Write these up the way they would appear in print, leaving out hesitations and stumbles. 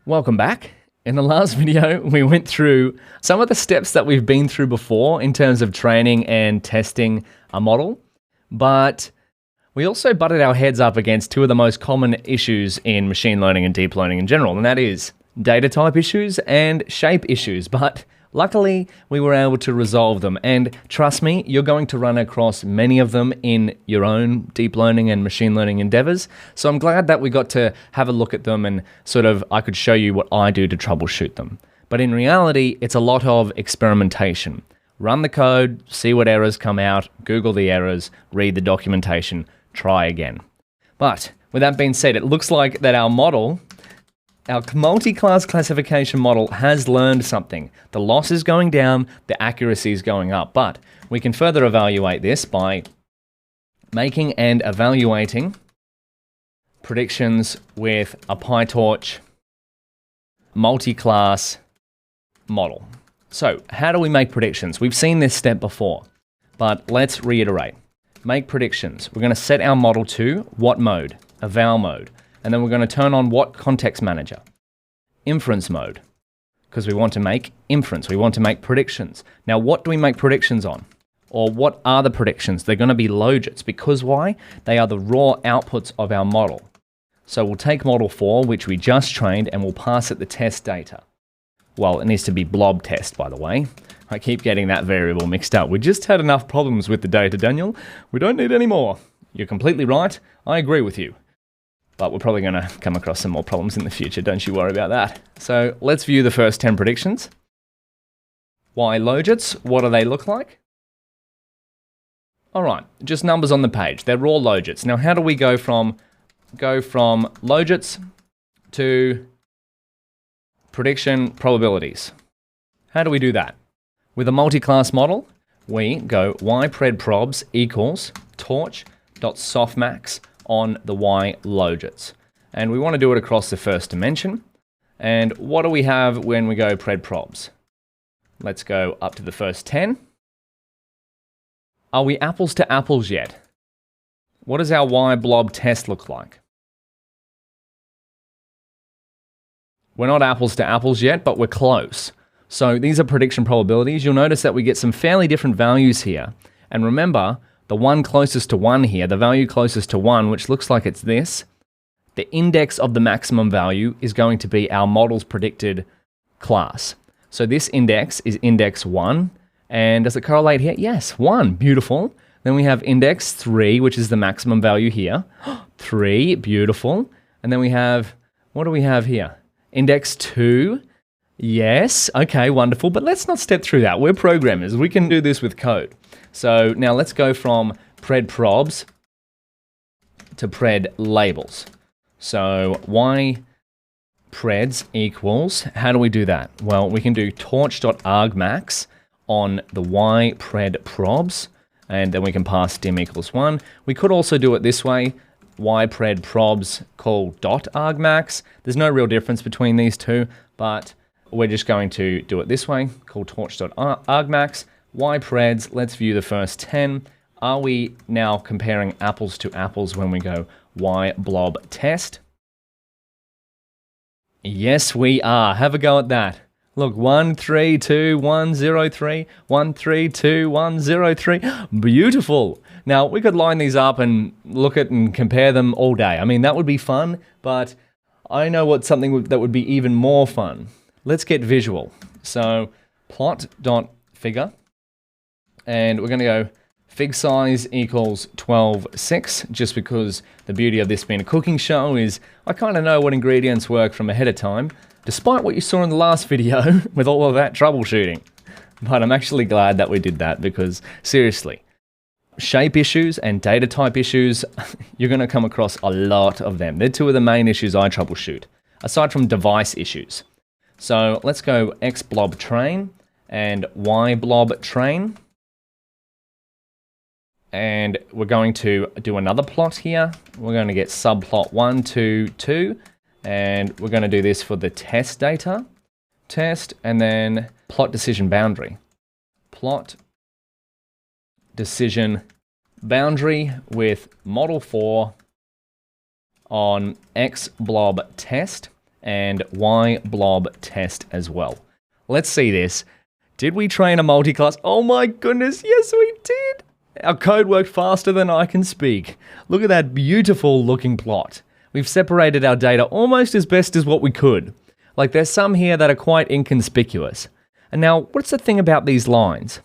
Welcome back. In the last video, we went through some of the steps that we've been through before in terms of training and testing a model, but we also butted our heads up against two of the most common issues in machine learning and deep learning in general, and that is data type issues and shape issues. But luckily, we were able to resolve them, and trust me, you're going to run across many of them in your own deep learning and machine learning endeavors. So I'm glad that we got to have a look at them and I could show you what I do to troubleshoot them. But in reality, it's a lot of experimentation. Run the code, see what errors come out, Google the errors, read the documentation, try again. But with that being said, it looks like that our model, our multi-class classification model, has learned something. The loss is going down, the accuracy is going up, but we can further evaluate this by making and evaluating predictions with a PyTorch multi-class model. So how do we make predictions? We've seen this step before, but let's reiterate. Make predictions. We're going to set our model to what mode? Eval mode. And then we're going to turn on what context manager? Inference mode, because we want to make inference. We want to make predictions. Now, what do we make predictions on? Or what are the predictions? They're going to be logits, because why? They are the raw outputs of our model. So we'll take model 4, which we just trained, and we'll pass it the test data. Well, it needs to be blob test, by the way. I keep getting that variable mixed up. We just had enough problems with the data, Daniel. We don't need any more. You're completely right. I agree with you. But we're probably going to come across some more problems in the future, don't you worry about that. So let's view the first 10 predictions. Y logits, what do they look like? All right, just numbers on the page. They're raw logits. Now, how do we go from logits to prediction probabilities? How do we do that? With a multi-class model, we go ypredprobs equals torch.softmax on the Y logits. And we want to do it across the first dimension. And what do we have when we go predprobs? Let's go up to the first 10. Are we apples to apples yet? What does our Y blob test look like? We're not apples to apples yet, but we're close. So these are prediction probabilities. You'll notice that we get some fairly different values here. And remember, the one closest to 1 here, the value closest to 1, which looks like it's this, the index of the maximum value is going to be our model's predicted class. So this index is index 1. And does it correlate here? Yes, 1. Beautiful. Then we have index 3, which is the maximum value here. 3. Beautiful. And then we have, what do we have here? Index 2. Yes. Okay, wonderful. But let's not step through that. We're programmers. We can do this with code. So now let's go from predprobs to pred labels. So ypreds equals, how do we do that? Well, we can do torch.argmax on the ypredprobs, and then we can pass dim equals 1. We could also do it this way, ypredprobs call .argmax. There's no real difference between these two, but we're just going to do it this way, call torch.argmax. Ypreds, let's view the first 10. Are we now comparing apples to apples when we go yblob test? Yes, we are. Have a go at that. Look, 1, 3, 2, 1, 0, 3, 1, 3, 2, 1, 0, 3. Beautiful. Now, we could line these up and look at and compare them all day. I mean, that would be fun, but I know what something that would be even more fun. Let's get visual. So, plot.figure. And we're going to go fig size equals 12.6, just because the beauty of this being a cooking show is I kind of know what ingredients work from ahead of time, despite what you saw in the last video with all of that troubleshooting. But I'm actually glad that we did that because, seriously, shape issues and data type issues, you're going to come across a lot of them. They're two of the main issues I troubleshoot, aside from device issues. So let's go xblob train and yblob train. And we're going to do another plot here. We're going to get subplot 1, 2, 2. And we're going to do this for the test data. Test, and then plot decision boundary. Plot decision boundary with model 4 on xblob test. and Y blob test as well. Let's see this. Did we train a multi-class? Oh my goodness, yes we did. Our code worked faster than I can speak. Look at that beautiful looking plot. We've separated our data almost as best as what we could. Like there's some here that are quite inconspicuous. And now, what's the thing about these lines?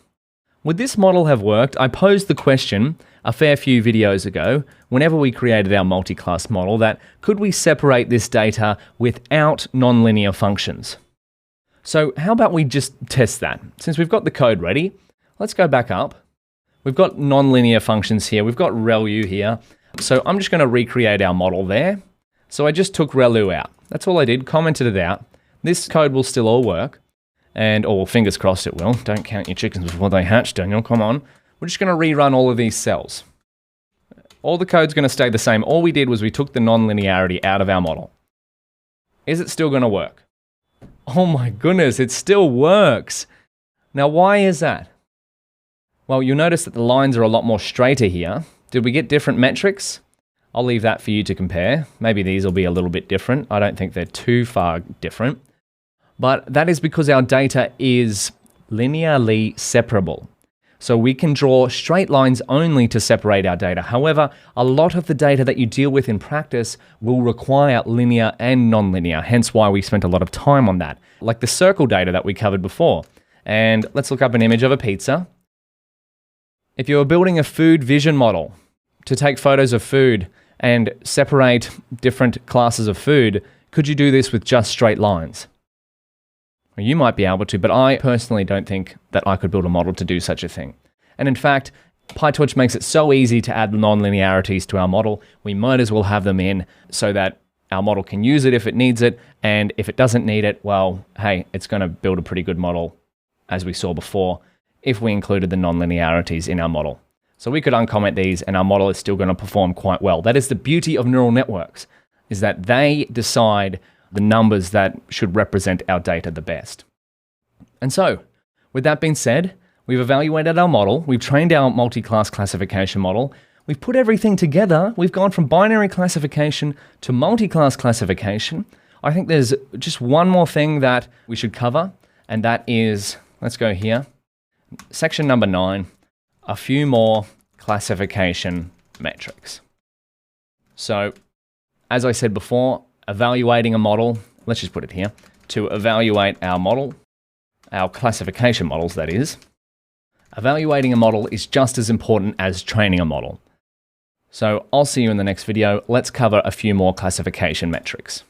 Would this model have worked? I posed the question a fair few videos ago, whenever we created our multi-class model, that could we separate this data without nonlinear functions? So how about we just test that? Since we've got the code ready, let's go back up. We've got nonlinear functions here. We've got ReLU here. So I'm just going to recreate our model there. So I just took ReLU out. That's all I did, commented it out. This code will still all work. And, or fingers crossed it will. Don't count your chickens before they hatch, Daniel, come on. We're just going to rerun all of these cells. All the code's going to stay the same. All we did was we took the nonlinearity out of our model. Is it still going to work? Oh my goodness, it still works. Now, why is that? Well, you'll notice that the lines are a lot more straighter here. Did we get different metrics? I'll leave that for you to compare. Maybe these will be a little bit different. I don't think they're too far different. But that is because our data is linearly separable. So we can draw straight lines only to separate our data. However, a lot of the data that you deal with in practice will require linear and nonlinear, hence why we spent a lot of time on that, like the circle data that we covered before. And let's look up an image of a pizza. If you were building a food vision model to take photos of food and separate different classes of food, could you do this with just straight lines? Well, you might be able to, but I personally don't think that I could build a model to do such a thing. And in fact, PyTorch makes it so easy to add non-linearities to our model, we might as well have them in so that our model can use it if it needs it, and if it doesn't need it, well, hey, it's going to build a pretty good model, as we saw before, if we included the non-linearities in our model. So we could uncomment these and our model is still going to perform quite well. That is the beauty of neural networks, is that they decide the numbers that should represent our data the best. And so, with that being said, we've evaluated our model, we've trained our multi-class classification model, we've put everything together, we've gone from binary classification to multi-class classification. I think there's just one more thing that we should cover, and that is, let's go here, section number 9, a few more classification metrics. So, as I said before, evaluating a model, let's just put it here, to evaluate our model, our classification models that is, evaluating a model is just as important as training a model. So I'll see you in the next video. Let's cover a few more classification metrics.